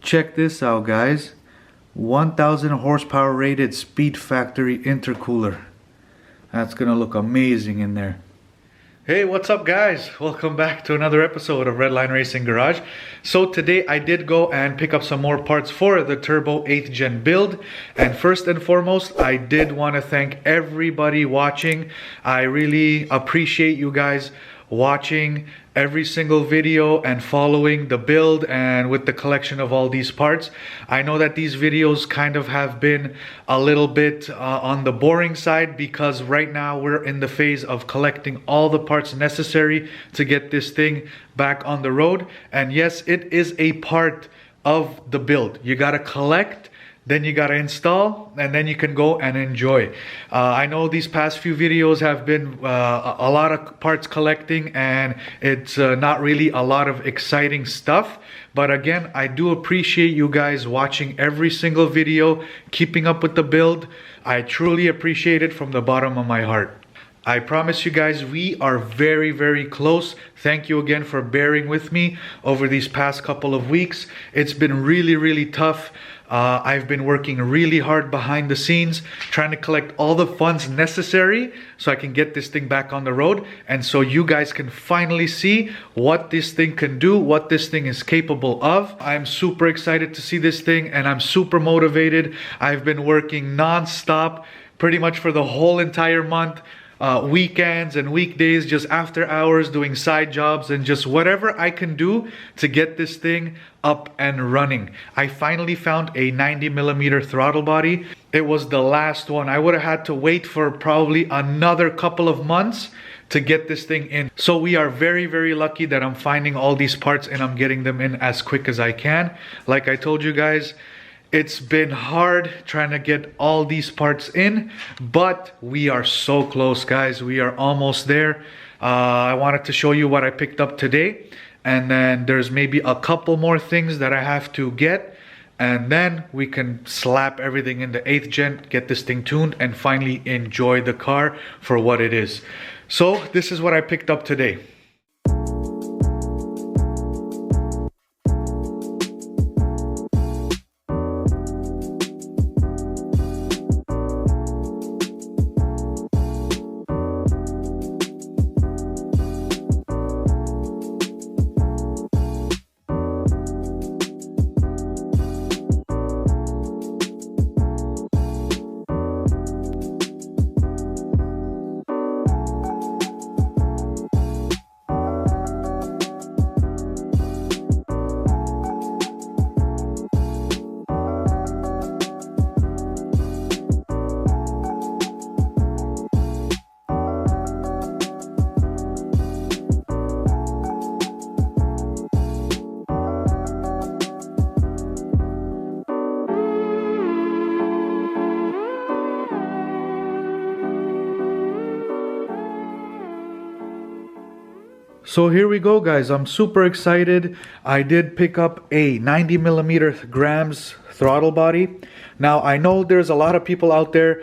Check this out, guys. 1000 horsepower rated Speed Factory Intercooler. That's gonna look amazing in there. Hey, what's up guys? Welcome back to another episode of Redline Racing Garage. So today I did go and pick up some more parts for the Turbo 8th Gen build. And first and foremost, I did want to thank everybody watching. I really appreciate you guys watching every single video and following the build and with the collection of all these parts. I know that these videos kind of have been a little bit on the boring side because right now we're in the phase of collecting all the parts necessary to get this thing back on the road. And yes, it is a part of the build. You gotta collect, then you gotta install, and then you can go and enjoy. I know these past few videos have been a lot of parts collecting, and it's not really a lot of exciting stuff. But again, I do appreciate you guys watching every single video, keeping up with the build. I truly appreciate it from the bottom of my heart. I promise you guys, we are very, very close. Thank you again for bearing with me over these past couple of weeks. It's been really, really tough. I've been working really hard behind the scenes, trying to collect all the funds necessary so I can get this thing back on the road. And so you guys can finally see what this thing can do, what this thing is capable of. I'm super excited to see this thing and I'm super motivated. I've been working non-stop pretty much for the whole entire month. Weekends and weekdays, just after hours, doing side jobs and just whatever I can do to get this thing up and running. I finally found a 90mm throttle body. It was the last one. I would have had to wait for probably another couple of months to get this thing in. So we are very, very lucky that I'm finding all these parts and I'm getting them in as quick as I can. Like I told you guys, it's been hard trying to get all these parts in, but we are so close, guys. We are almost there. I wanted to show you what I picked up today, and then there's maybe a couple more things that I have to get, and then we can slap everything in the 8th gen, get this thing tuned, and finally enjoy the car for what it is. So this is what I picked up today. So here we go, guys. I'm super excited. I did pick up a 90mm grams throttle body. Now I know there's a lot of people out there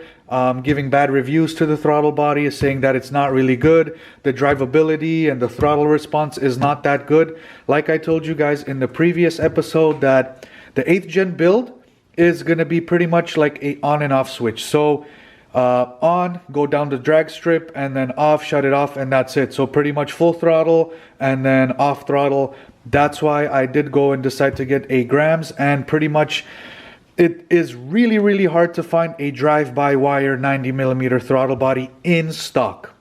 giving bad reviews to the throttle body, saying that it's not really good. The drivability and the throttle response is not that good. Like I told you guys in the previous episode, that the 8th gen build is going to be pretty much like a on and off switch. So on, go down the drag strip, and then off, shut it off, and that's it. So pretty much full throttle and then off throttle. That's why I did go and decide to get a grams, and pretty much it is really, really hard to find a drive-by-wire 90mm throttle body in stock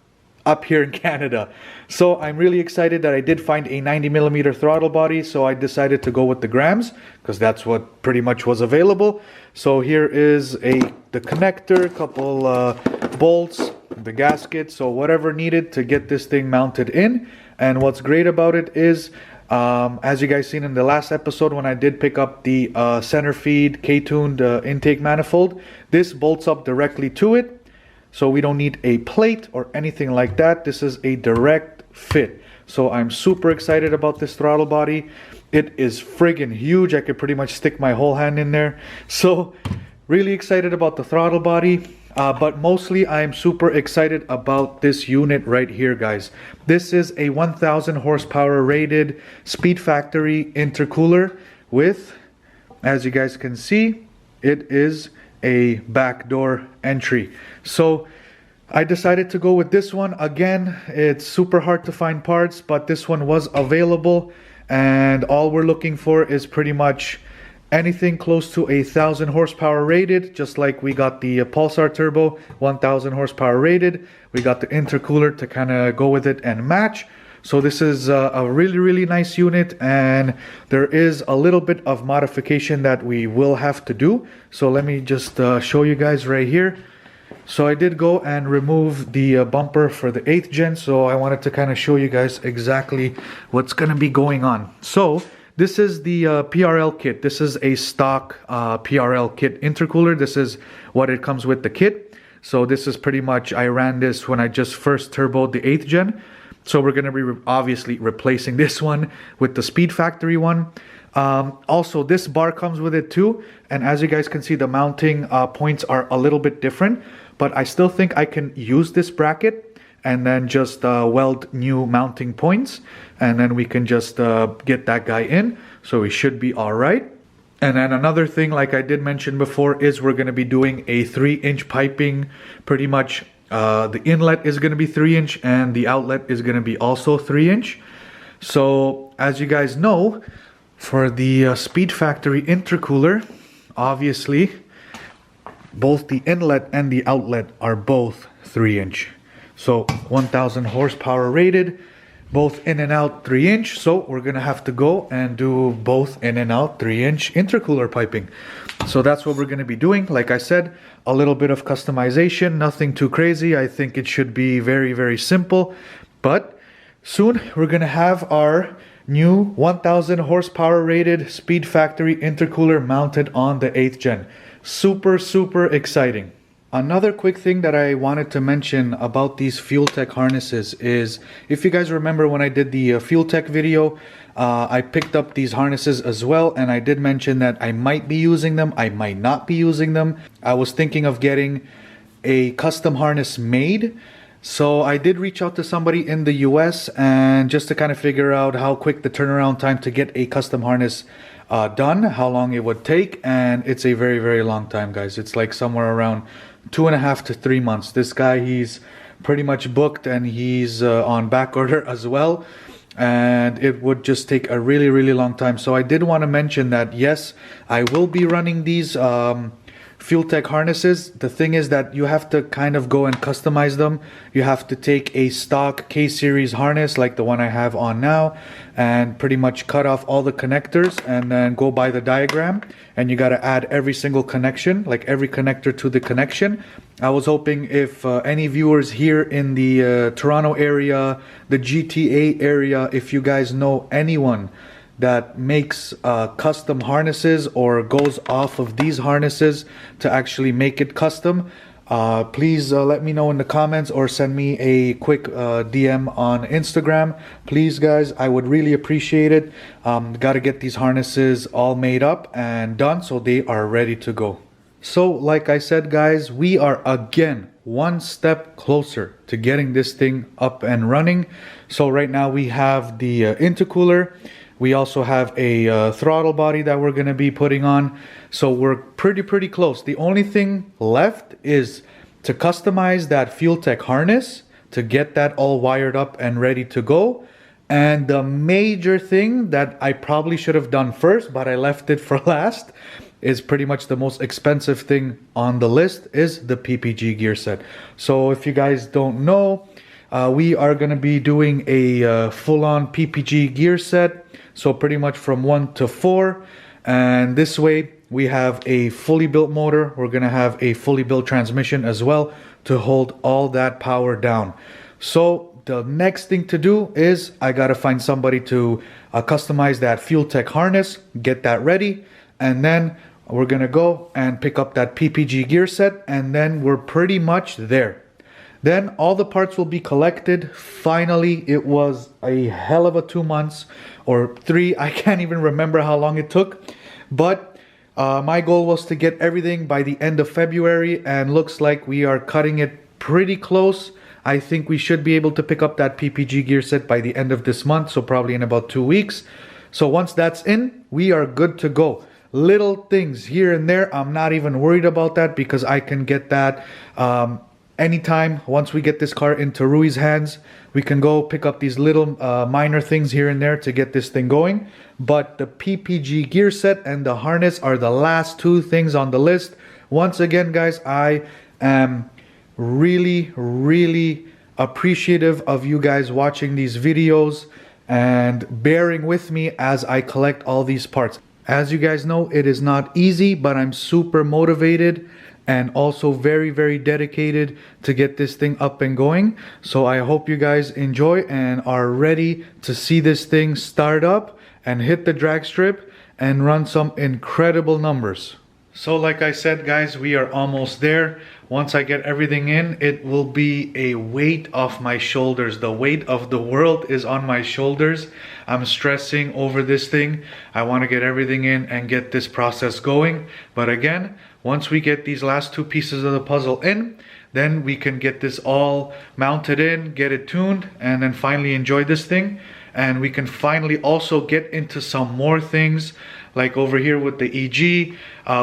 up here in Canada. So I'm really excited that I did find a 90mm throttle body, so I decided to go with the grams because that's what pretty much was available. So here is the connector, couple bolts, the gasket, so whatever needed to get this thing mounted in. And what's great about it is, as you guys seen in the last episode when I did pick up the center feed K-tuned intake manifold, this bolts up directly to it. So we don't need a plate or anything like that. This is a direct fit. So I'm super excited about this throttle body. It is friggin' huge. I could pretty much stick my whole hand in there. So really excited about the throttle body. But mostly I'm super excited about this unit right here, guys. This is a 1000 horsepower rated Speed Factory Intercooler with as you guys can see, it is a back door entry. So I decided to go with this one. Again, it's super hard to find parts, but this one was available, and all we're looking for is pretty much anything close to 1,000 horsepower rated, just like we got the Pulsar Turbo 1,000 horsepower rated. We got the intercooler to kind of go with it and match. So this is a really nice unit, and there is a little bit of modification that we will have to do. So let me just show you guys right here. So I did go and remove the bumper for the 8th gen, so I wanted to kind of show you guys exactly what's going to be going on. So this is the PRL kit. This is a stock PRL kit intercooler. This is what it comes with the kit. So this is pretty much, I ran this when I just first turboed the 8th gen. So we're going to be obviously replacing this one with the Speed Factory one. Also, this bar comes with it too, and as you guys can see, the mounting points are a little bit different, but I still think I can use this bracket and then just weld new mounting points, and then we can just get that guy in, so we should be all right. And then another thing, like I did mention before, is we're going to be doing a 3-inch piping. Pretty much the inlet is going to be 3-inch and the outlet is going to be also 3-inch. So as you guys know, for the Speed Factory intercooler, obviously both the inlet and the outlet are both 3-inch. So 1,000 horsepower rated, both in and out 3-inch. So we're gonna have to go and do both in and out 3-inch intercooler piping. So that's what we're gonna be doing. Like I said, a little bit of customization, nothing too crazy. I think it should be very simple, but soon we're gonna have our new 1,000 horsepower rated Speed Factory intercooler mounted on the 8th gen. Super exciting. Another quick thing that I wanted to mention about these Fuel Tech harnesses is, if you guys remember when I did the Fuel Tech video, I picked up these harnesses as well, and I did mention that I might be using them, I might not be using them. I was thinking of getting a custom harness made. So I did reach out to somebody in the US, and just to kind of figure out how quick the turnaround time to get a custom harness done, how long it would take, and it's a very long time, guys. It's like somewhere around 2.5 to 3 months. This guy, he's pretty much booked, and he's on back order as well, and it would just take a really long time. So I did want to mention that yes, I will be running these Fuel Tech harnesses. The thing is that you have to kind of go and customize them. You have to take a stock K-series harness like the one I have on now and pretty much cut off all the connectors and then go by the diagram, and you got to add every single connection, like every connector to the connection. I was hoping if any viewers here in the Toronto area, the GTA area, if you guys know anyone that makes custom harnesses or goes off of these harnesses to actually make it custom, please let me know in the comments or send me a quick DM on Instagram. Please guys, I would really appreciate it. Got to get these harnesses all made up and done so they are ready to go. So like I said guys, we are again one step closer to getting this thing up and running. So right now we have the intercooler. We also have a throttle body that we're going to be putting on. So we're pretty close. The only thing left is to customize that Fuel Tech harness to get that all wired up and ready to go. And the major thing that I probably should have done first, but I left it for last, is pretty much the most expensive thing on the list, is the PPG gear set. So if you guys don't know, we are going to be doing a full-on PPG gear set. So pretty much from 1 to 4, and this way we have a fully built motor. We're gonna have a fully built transmission as well to hold all that power down. So the next thing to do is I gotta find somebody to customize that Fuel Tech harness, get that ready, and then we're gonna go and pick up that PPG gear set, and then we're pretty much there. Then all the parts will be collected. Finally, it was a hell of a 2 months or 3. I can't even remember how long it took. But my goal was to get everything by the end of February, and looks like we are cutting it pretty close. I think we should be able to pick up that PPG gear set by the end of this month, so probably in about 2 weeks. So once that's in, we are good to go. little things here and there, I'm not even worried about that because I can get that anytime. Once we get this car into Rui's hands, we can go pick up these little minor things here and there to get this thing going. But the PPG gear set and the harness are the last two things on the list. Once again, guys, I am really appreciative of you guys watching these videos and bearing with me as I collect all these parts. As you guys know, it is not easy, but I'm super motivated and also very dedicated to get this thing up and going. So I hope you guys enjoy and are ready to see this thing start up and hit the drag strip and run some incredible numbers. So like I said, guys, we are almost there. Once I get everything in, it will be a weight off my shoulders. The weight of the world is on my shoulders. I'm stressing over this thing. I want to get everything in and get this process going. But again, once we get these last two pieces of the puzzle in, then we can get this all mounted in, get it tuned, and then finally enjoy this thing. And we can finally also get into some more things, like over here with the EG,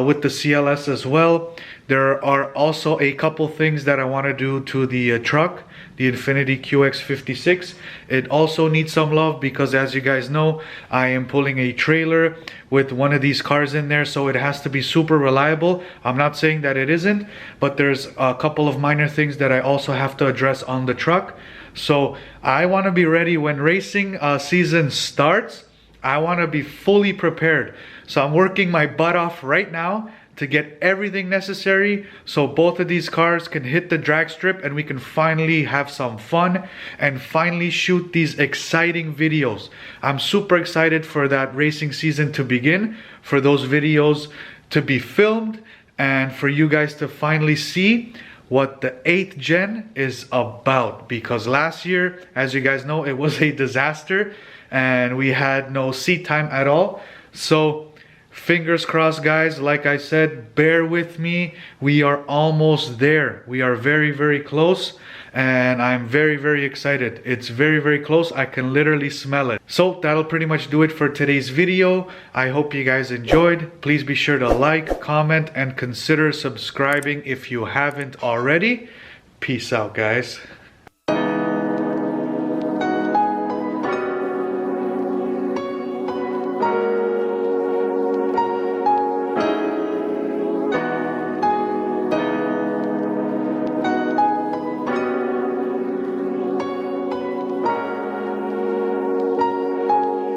with the CLS as well. There are also a couple things that I want to do to the truck, the Infiniti QX56. It also needs some love because, as you guys know, I am pulling a trailer with one of these cars in there, so it has to be super reliable. I'm not saying that it isn't, but there's a couple of minor things that I also have to address on the truck. So I want to be ready when racing season starts. I want to be fully prepared. So I'm working my butt off right now to get everything necessary so both of these cars can hit the drag strip and we can finally have some fun and finally shoot these exciting videos. I'm super excited for that racing season to begin, for those videos to be filmed, and for you guys to finally see what the 8th gen is about. Because last year, as you guys know, it was a disaster and we had no seat time at all. So fingers crossed, guys. Like I said, bear with me. We are almost there. We are very close, and I'm very excited. It's very close. I can literally smell it. So that'll pretty much do it for today's video. I hope you guys enjoyed. Please be sure to like, comment, and consider subscribing if you haven't already. Peace out, guys.